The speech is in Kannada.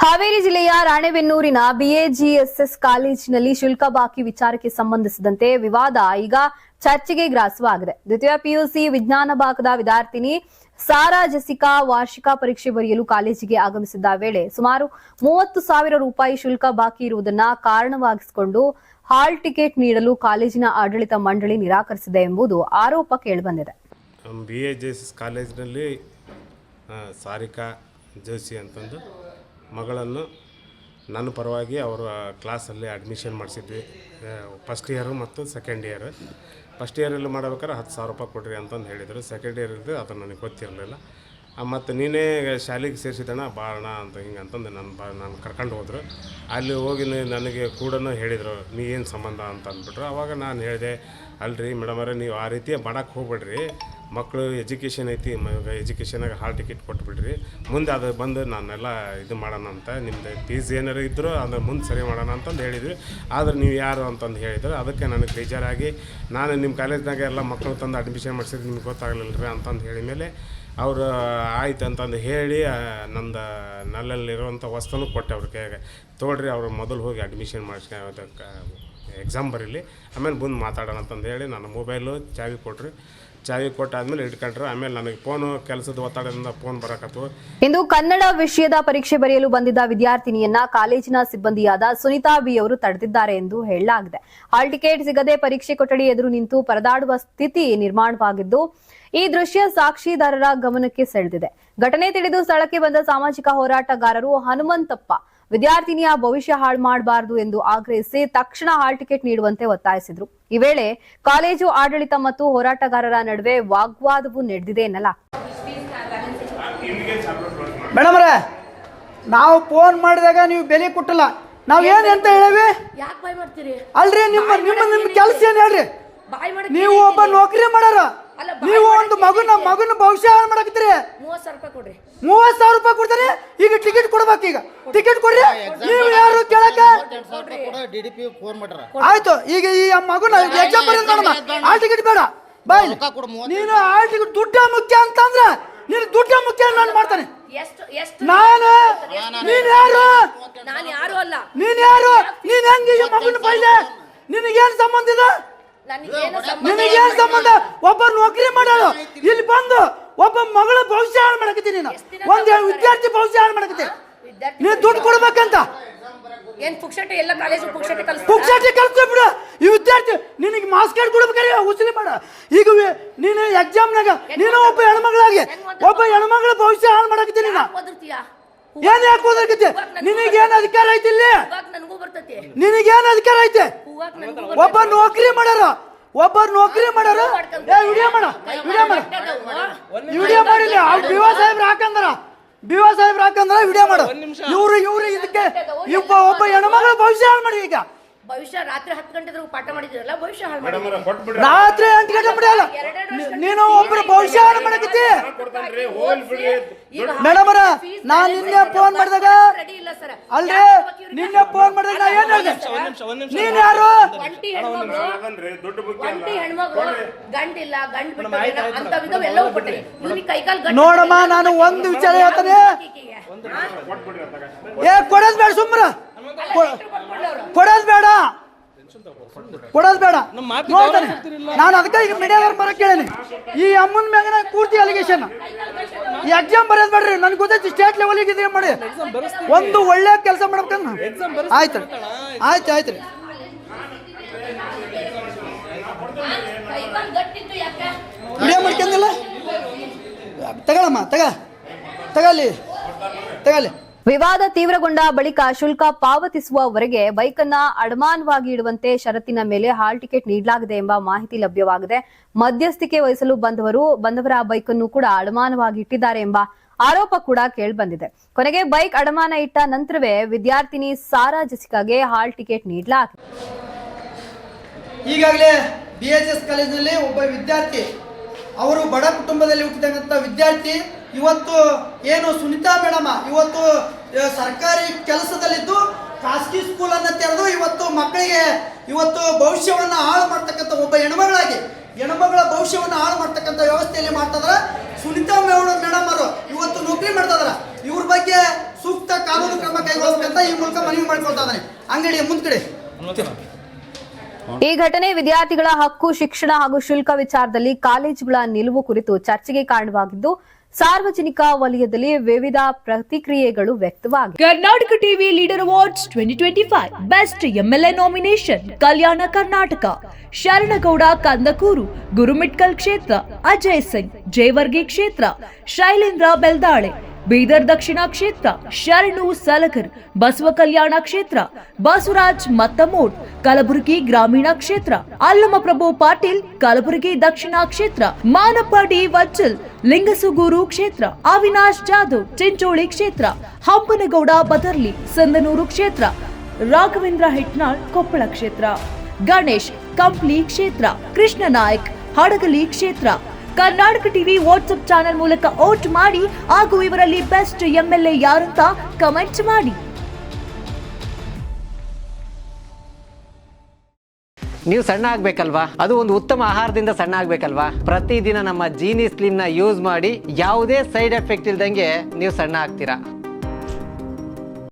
ಹಾವೇರಿ ಜಿಲ್ಲೆಯ ರಾಣೆಬೆನ್ನೂರಿನ ಬಿಎಜಿಎಸ್ಎಸ್ ಕಾಲೇಜಿನಲ್ಲಿ ಶುಲ್ಕ ಬಾಕಿ ವಿಚಾರಕ್ಕೆ ಸಂಬಂಧಿಸಿದಂತೆ ವಿವಾದ ಈಗ ಚರ್ಚೆಗೆ ಗ್ರಾಸವಾಗಿದೆ. ದ್ವಿತೀಯ ಪಿಯುಸಿ ವಿಜ್ಞಾನ ಭಾಗದ ವಿದ್ಯಾರ್ಥಿನಿ ಸಾರಾ ಜೆಸಿಕಾ ವಾರ್ಷಿಕ ಪರೀಕ್ಷೆ ಬರೆಯಲು ಕಾಲೇಜಿಗೆ ಆಗಮಿಸಿದ್ದ ವೇಳೆ ಸುಮಾರು 30,000 ರೂಪಾಯಿ ಶುಲ್ಕ ಬಾಕಿ ಇರುವುದನ್ನ ಕಾರಣವಾಗಿಸಿಕೊಂಡು ಹಾಲ್ ಟಿಕೆಟ್ ನೀಡಲು ಕಾಲೇಜಿನ ಆಡಳಿತ ಮಂಡಳಿ ನಿರಾಕರಿಸಿದೆ ಎಂಬುದು ಆರೋಪ ಕೇಳಿಬಂದಿದೆ. ಬಿಎಜಿಎಸ್ಎಸ್ ಕಾಲೇಜಿನಲ್ಲಿ ಸಾರಿಕಾ ಜೋಶಿ ಅಂತಂದು ಮಗಳನ್ನು ನನ್ನ ಪರವಾಗಿ ಅವರ ಕ್ಲಾಸಲ್ಲಿ ಅಡ್ಮಿಷನ್ ಮಾಡಿಸಿದ್ವಿ. ಫಸ್ಟ್ ಇಯರು ಮತ್ತು ಸೆಕೆಂಡ್ ಇಯರ್. ಫಸ್ಟ್ ಇಯರಲ್ಲಿ ಮಾಡಬೇಕಾದ್ರೆ 10,000 ರೂಪಾಯಿ ಕೊಡ್ರಿ ಅಂತಂದು ಹೇಳಿದರು. ಸೆಕೆಂಡ್ ಇಯರಲ್ಲಿ ಅದು ನನಗೆ ಗೊತ್ತಿರಲಿಲ್ಲ. ಮತ್ತು ನೀನೇ ಶಾಲೆಗೆ ಸೇರಿಸಿದಣ ಬಾಳಣ ಅಂತ ಹಿಂಗೆ ಅಂತಂದು ನಾನು ಕರ್ಕೊಂಡು ಹೋದರು. ಅಲ್ಲಿ ಹೋಗಿ ನನಗೆ ಕೂಡ ಹೇಳಿದರು, ನೀ ಏನು ಸಂಬಂಧ ಅಂತ ಅಂದ್ಬಿಟ್ರು. ಆವಾಗ ನಾನು ಹೇಳಿದೆ, ಅಲ್ರಿ ಮೇಡಮರೇ, ನೀವು ಆ ರೀತಿ ಮಾಡೋಕ್ಕೆ ಹೋಗ್ಬೇಡ್ರಿ, ಮಕ್ಕಳು ಎಜುಕೇಷನ್ ಐತಿ, ಎಜುಕೇಷನಾಗ ಹಾಲ್ ಟಿಕೆಟ್ ಕೊಟ್ಬಿಡ್ರಿ, ಮುಂದೆ ಅದು ಬಂದು ನಾನೆಲ್ಲ ಇದು ಮಾಡೋಣ ಅಂತ, ನಿಮ್ಮದು ಫೀಸ್ ಏನಾರು ಇದ್ದರೂ ಅದನ್ನು ಮುಂದೆ ಸರಿ ಮಾಡೋಣ ಅಂತಂದು ಹೇಳಿದ್ವಿ. ಆದರೆ ನೀವು ಯಾರು ಅಂತಂದು ಹೇಳಿದ್ರು. ಅದಕ್ಕೆ ನನಗೆ ಬೇಜಾರಾಗಿ ನಾನು ನಿಮ್ಮ ಕಾಲೇಜ್ನಾಗ ಎಲ್ಲ ಮಕ್ಕಳು ತಂದು ಅಡ್ಮಿಷನ್ ಮಾಡಿಸಿದ್ರೆ ನಿಮ್ಗೆ ಗೊತ್ತಾಗಲಿಲ್ಲ ರೀ ಅಂತಂದು ಹೇಳಿದ ಮೇಲೆ ಅವರು ಆಯ್ತು ಅಂತಂದು ಹೇಳಿ ನಂದು ನಲ್ಲಲ್ಲಿರುವಂಥ ವಸ್ತುನೂ ಕೊಟ್ಟೆ ಅವ್ರ ಕೈಯಾಗೆ. ತೊಗೊಳ್ರಿ, ಅವರು ಮೊದಲು ಹೋಗಿ ಅಡ್ಮಿಷನ್ ಮಾಡಿಸ್ಕ ಎಕ್ಸಾಮ್ ಬರೀಲಿ, ಆಮೇಲೆ ಬಂದು ಮಾತಾಡೋಣ ಅಂತಂದು ಹೇಳಿ ನನ್ನ ಮೊಬೈಲು ಚಾವಿ ಕೊಟ್ರಿ. ಚಾವಿ ಕೊಟ್ಟಾದ್ಮೇಲೆ ಇಟ್ಕೊಂಡ್ರು. ಆಮೇಲೆ ನನಗೆ ಫೋನು ಕೆಲಸದ ಒತ್ತಡದಿಂದ ಫೋನ್ ಬರಕತ್ತು. ಇಂದು ಕನ್ನಡ ವಿಷಯದ ಪರೀಕ್ಷೆ ಬರೆಯಲು ಬಂದಿದ್ದ ವಿದ್ಯಾರ್ಥಿನಿಯನ್ನ ಕಾಲೇಜಿನ ಸಿಬ್ಬಂದಿಯಾದ ಸುನಿತಾ ಬಿ ಅವರು ತಡೆದಿದ್ದಾರೆ ಎಂದು ಹೇಳಲಾಗಿದೆ. ಹಾಲ್ ಟಿಕೆಟ್ ಸಿಗದೆ ಪರೀಕ್ಷೆ ಕೊಠಡಿ ಎದುರು ನಿಂತು ಪರದಾಡುವ ಸ್ಥಿತಿ ನಿರ್ಮಾಣವಾಗಿದ್ದು, ಈ ದೃಶ್ಯ ಸಾಕ್ಷಿದಾರರ ಗಮನಕ್ಕೆ ಸೆಳೆದಿದೆ. ಘಟನೆ ತಿಳಿದು ಸ್ಥಳಕ್ಕೆ ಬಂದ ಸಾಮಾಜಿಕ ಹೋರಾಟಗಾರರು ಹನುಮಂತಪ್ಪ ವಿದ್ಯಾರ್ಥಿನಿಯ ಭವಿಷ್ಯ ಹಾಳು ಮಾಡಬಾರದು ಎಂದು ಆಗ್ರಹಿಸಿ ತಕ್ಷಣ ಹಾಲ್ ಟಿಕೆಟ್ ನೀಡುವಂತೆ ಒತ್ತಾಯಿಸಿದ್ರು. ಈ ವೇಳೆ ಕಾಲೇಜು ಆಡಳಿತ ಮತ್ತು ಹೋರಾಟಗಾರರ ನಡುವೆ ವಾಗ್ವಾದವು ನಡೆದಿದೆ ಎನ್ನಲಾಗಿದೆ. ಮೇಡಮ್ ರೇ, ನಾವು ಫೋನ್ ಮಾಡಿದಾಗ ನೀವು ಬೆಲೆ ಕೊಟ್ಟಿಲ್ಲ, ನಾವ್ ಏನ್ ಅಂತ ಹೇಳವಿ? ಅಲ್ರಿ, ನಿಮ್ಮ ಕೆಲಸ ಏನ್ ಹೇಳ್ರಿ? ನೀವು ಒಬ್ಬ ನೌಕರಿ ಮಾಡಾರ, ನೀವು ಒಂದು ಮಗನ ಭವಿಷ್ಯ ಹಾಳು ಮಾಡಕತ್ತೀರಿ. 30,000 ರೂಪಾಯಿ ಕೊಡ್ತಾರೆ. ಈಗ ಟಿಕೆಟ್ ಕೊಡ್ಬೇಕು. ಈಗ ಟಿಕೆಟ್ ಕೊಡ್ರಿ. ನೀವು ಯಾರು ಕೇಳಕ? ಆಯ್ತು, ಈಗ ಈ ಮಗನ ಎಕ್ಸಾಮ್ ಬರೀದ್ ನೋಡಮ್ಮ, ಆ ಟಿಕೆಟ್ ಬೇಡ ಬಾಯ್. ನೀನು ಆ ಟಿಕೆಟ್ ದುಡ್ಡ ಮುಖ್ಯ ಅಂತಂದ್ರ ನೀನು ದುಡ್ಡ ಮುಖ್ಯ ನಾನು ಮಾಡ್ತಾನೆ. ನೀನ್ ಯಾರು? ನೀನ್ ಯಾರು? ನೀನ್ ಹೆಂಗ ಈ ಮಗನ ಬೈಲೆ? ನಿನಗೇನ್ ಸಂಬಂಧ ಇದೆ? ನಿನಗೇನ್ ಸಂಬಂಧ? ಒಬ್ಬ ನೌಕರಿ ಮಾಡೋದು ಇಲ್ಲಿ ಬಂದು ಒಬ್ಬ ಮಗಳ ಭವಿಷ್ಯ ಹಾಳು ಮಾಡಕತ್ತಿ. ನೀನು ಒಂದ್ ವಿದ್ಯಾರ್ಥಿ ಭವಿಷ್ಯ ಹಾಳು ಮಾಡಕತ್ತಿ. ನೀನು ದುಡ್ಡು ಕೊಡ್ಬೇಕಂತ ಪುಕ್ಷಟಿ ಕಲ್ತ್ಕೊಂಡ್ಬಿಡು. ಈ ವಿದ್ಯಾರ್ಥಿ ನಿನಗೆ ಮಾಸ್ ಕಾರ್ಡ್ ಕೊಡ್ಬೇಕಾರೆ ಉಸಿಲಿ ಮಾಡ. ಈಗ ನೀನು ಎಕ್ಸಾಮ್ನಾಗ ನೀನು ಒಬ್ಬ ಹೆಣ್ಮಗಳಾಗಿ ಒಬ್ಬ ಹೆಣ್ಮಗಳ ಭವಿಷ್ಯ ಹಾಳು ಮಾಡಕತ್ತಿ. ನೀನು ಏನ್ ಯಾಕೆ ಓದಕತ್ತಿ? ನಿನಗೇನ್ ಅಧಿಕಾರ ಐತಿ ಇಲ್ಲಿ? ನಿನಗೇನ್ ಅಧಿಕಾರ ಐತಿ? ಒಬ್ಬ ನೌಕರಿ ಮಾಡಾರ ವಿಡಿಯೋ ಮಾಡಿಲ್ಲ. ಬಿವಾ ಸಾಹೇಬ್ರ ಹಾಕಂದ್ರ ವಿಡಿಯೋ ಮಾಡ. ಇವ್ರು ಇದಕ್ಕೆ ಒಬ್ಬ ಹೆಣ್ಮಗಳ ಭವಿಷ್ಯ ಹಾಳು ಮಾಡಿ. ಈಗ ಭವಿಷ್ಯ ರಾತ್ರಿ 10 ಗಂಟೆ ಪಾಠ ಮಾಡಿದ್ರಲ್ಲ, ಭವಿಷ್ಯ ಹಾಳು ಮಾಡಿ. ರಾತ್ರಿ 8 ಗಂಟೆ ಮಾಡಿಯಲ್ಲ, ನೀನು ಒಬ್ಬರ ಭವಿಷ್ಯ ಹಾಳು ಮಾಡಕತ್ತಿ. ಮೇಡಮರ, ನಾನ್ ನಿನ್ನೆ ಫೋನ್ ಮಾಡಿದಾಗ ಅಲ್ರಿ, ನಿನ್ನೆ ಫೋನ್ ಮಾಡಿದಾಗ ನಾ ಏನ್ ಹೇಳಿದೆ? ನೀನ್ ಯಾರು? ನೋಡಮ್ಮ, ನಾನು ಒಂದು ವಿಚಾರ ಹೇಳ್ತೇನೆ. ಕೊಡೋದ್ ಬೇಡ, ಸುಮ್ರ ಕೊಡೋದ್ ಬೇಡ ನೋಡ್ತಾನೆ. ನಾನು ಅದಕ್ಕೆ ಈಗ ಮೀಡಿಯಾದವ್ರ ಬರಕ್ ಕೇಳೇನಿ. ಈ ಅಮ್ಮನ ಮ್ಯಾಗ ಪೂರ್ತಿ ಅಲಿಗೇಷನ್. ಈ ಎಕ್ಸಾಮ್ ಬರೋದ್ ಬೇಡ್ರಿ, ನನ್ಗೆ ಗೊತ್ತೈತಿ ಸ್ಟೇಟ್ ಲೆವೆಲ್ಗೆ ಇದೆ ಮಾಡಿ ಒಂದು ಒಳ್ಳೆ ಕೆಲಸ ಮಾಡ್ಬೇಕಂದ್ರ. ಆಯ್ತು ರೀ. ವಿಡಿಯೋ ಮಾಡ್ಕೊಂಡಿಲ್ಲ, ತಗೊಳಮ್ಮ, ತಗಲಿ. ವಿವಾದ ತೀವ್ರಗೊಂಡ ಬಳಿಕ ಶುಲ್ಕ ಪಾವತಿಸುವವರೆಗೆ ಬೈಕನ್ನ ಅಡಮಾನವಾಗಿ ಇಡುವಂತೆ ಷರತ್ತಿನ ಮೇಲೆ ಹಾಲ್ ಟಿಕೆಟ್ ನೀಡಲಾಗಿದೆ ಎಂಬ ಮಾಹಿತಿ ಲಭ್ಯವಾಗಿದೆ. ಮಧ್ಯಸ್ಥಿಕೆ ವಹಿಸಲು ಬಂದವರ ಬೈಕ್ ಅನ್ನು ಕೂಡ ಅಡಮಾನವಾಗಿ ಇಟ್ಟಿದ್ದಾರೆ ಎಂಬ ಆರೋಪ ಕೂಡ ಕೇಳಿಬಂದಿದೆ. ಕೊನೆಗೆ ಬೈಕ್ ಅಡಮಾನ ಇಟ್ಟ ನಂತರವೇ ವಿದ್ಯಾರ್ಥಿನಿ ಸಾರಾ ಜೆಸಿಕಾಗೆ ಹಾಲ್ ಟಿಕೆಟ್ ನೀಡಲಾಗಿದೆ. ಈಗಾಗಲೇ ಬಿಎಚ್ಎಸ್ ಕಾಲೇಜಿನಲ್ಲಿ ಒಬ್ಬ ವಿದ್ಯಾರ್ಥಿ, ಅವರು ಬಡ ಕುಟುಂಬದಲ್ಲಿ ಹುಟ್ಟಿದಂತ ವಿದ್ಯಾರ್ಥಿ, ಇವತ್ತು ಏನು ಸುನಿತಾ ಮೇಡಮ್ ಇವತ್ತು ಸರ್ಕಾರಿ ಕೆಲಸದಲ್ಲಿದ್ದು ಖಾಸಗಿ ಸ್ಕೂಲನ್ನು ತೆರೆದು ಇವತ್ತು ಮಕ್ಕಳಿಗೆ ಇವತ್ತು ಭವಿಷ್ಯವನ್ನು ಹಾಳು ಮಾಡ್ತಕ್ಕಂಥ ಒಬ್ಬ ಹೆಣ್ಮಗಳ ಭವಿಷ್ಯವನ್ನು ಹಾಳು ಮಾಡ್ತಕ್ಕಂಥ ವ್ಯವಸ್ಥೆಯಲ್ಲಿ ಮಾಡ್ತಿದ್ರೆ. ಸುನಿತಾ ಮೇಡಮ್ ಅವರು ಇವತ್ತು ನೌಕರಿ ಮಾಡ್ತಿದಾರ. ಇವ್ರ ಬಗ್ಗೆ ಸೂಕ್ತ ಕಾನೂನು ಕ್ರಮ ಕೈಗೊಳ್ಳಬೇಕಂತ ಈ ಮೂಲಕ ಮನವಿ ಮಾಡ್ಕೊಳ್ತಾ ಇದ್ದಾನೆ. ಅಂಗಡಿಯ ಮುಂದ್ಗಡೆ ಈ ಘಟನೆ ವಿದ್ಯಾರ್ಥಿಗಳ ಹಕ್ಕು, ಶಿಕ್ಷಣ ಹಾಗೂ ಶುಲ್ಕ ವಿಚಾರದಲ್ಲಿ ಕಾಲೇಜುಗಳ ನಿಲುವು ಕುರಿತು ಚರ್ಚೆಗೆ ಕಾರಣವಾಗಿದ್ದು ಸಾರ್ವಜನಿಕ ವಲಯದಲ್ಲಿ ವಿವಿಧ ಪ್ರತಿಕ್ರಿಯೆಗಳು ವ್ಯಕ್ತವಾಗಿವೆ. Karnataka TV leader awards 2025 best MLA nomination Kalyana Karnataka Sharanagouda Kandakur Gurmitkal ಕ್ಷೇತ್ರ, ಅಜಯ್ ಸಿಂಗ್ ಜೇವರ್ಗಿ ಕ್ಷೇತ್ರ, ಶೈಲೇಂದ್ರ ಬೆಲ್ದಾಳೆ ಬೀದರ್ ದಕ್ಷಿಣ ಕ್ಷೇತ್ರ, ಶರಣು ಸಲಗರ್ ಬಸವ ಕಲ್ಯಾಣ ಕ್ಷೇತ್ರ, ಬಸವರಾಜ್ ಮತ್ತಮೋಡ್ ಕಲಬುರಗಿ ಗ್ರಾಮೀಣ ಕ್ಷೇತ್ರ, ಅಲ್ಲಮಪ್ರಭು ಪಾಟೀಲ್ ಕಲಬುರಗಿ ದಕ್ಷಿಣ ಕ್ಷೇತ್ರ, ಮಾನಪ್ಪ ಡಿ ವಜ್ಜಲ್ ಲಿಂಗಸುಗೂರು ಕ್ಷೇತ್ರ, ಅವಿನಾಶ್ ಜಾಧವ್ ಚಿಂಚೋಳಿ ಕ್ಷೇತ್ರ, ಹಂಪನಗೌಡ ಬದರ್ಲಿ ಸಂದನೂರು ಕ್ಷೇತ್ರ, ರಾಘವೇಂದ್ರ ಹಿಟ್ನಾಳ್ ಕೊಪ್ಪಳ ಕ್ಷೇತ್ರ, ಗಣೇಶ್ ಕಂಪ್ಲಿ ಕ್ಷೇತ್ರ, ಕೃಷ್ಣ ನಾಯಕ್ ಹಡಗಲಿ ಕ್ಷೇತ್ರ. ಕರ್ನಾಟಕ ಟಿವಿ ವಾಟ್ಸ್ಆಪ್ ಚಾನೆಲ್ ಮೂಲಕ ವೋಟ್ ಮಾಡಿ ಹಾಗೂ ಇವರಲ್ಲಿ ಬೆಸ್ಟ್ ಎಂಎಲ್ಎ ಯಾರಂತ ಕಮೆಂಟ್ ಮಾಡಿ. ನೀವು ಸಣ್ಣ ಆಗ್ಬೇಕಲ್ವಾ? ಅದು ಒಂದು ಉತ್ತಮ ಆಹಾರದಿಂದ ಸಣ್ಣ ಆಗ್ಬೇಕಲ್ವಾ? ಪ್ರತಿದಿನ ನಮ್ಮ ಜೀನಿ ಸ್ಲಿಮ್ ನ ಯೂಸ್ ಮಾಡಿ ಯಾವುದೇ ಸೈಡ್ ಎಫೆಕ್ಟ್ ಇಲ್ದಂಗೆ ನೀವು ಸಣ್ಣ ಆಗ್ತೀರಾ.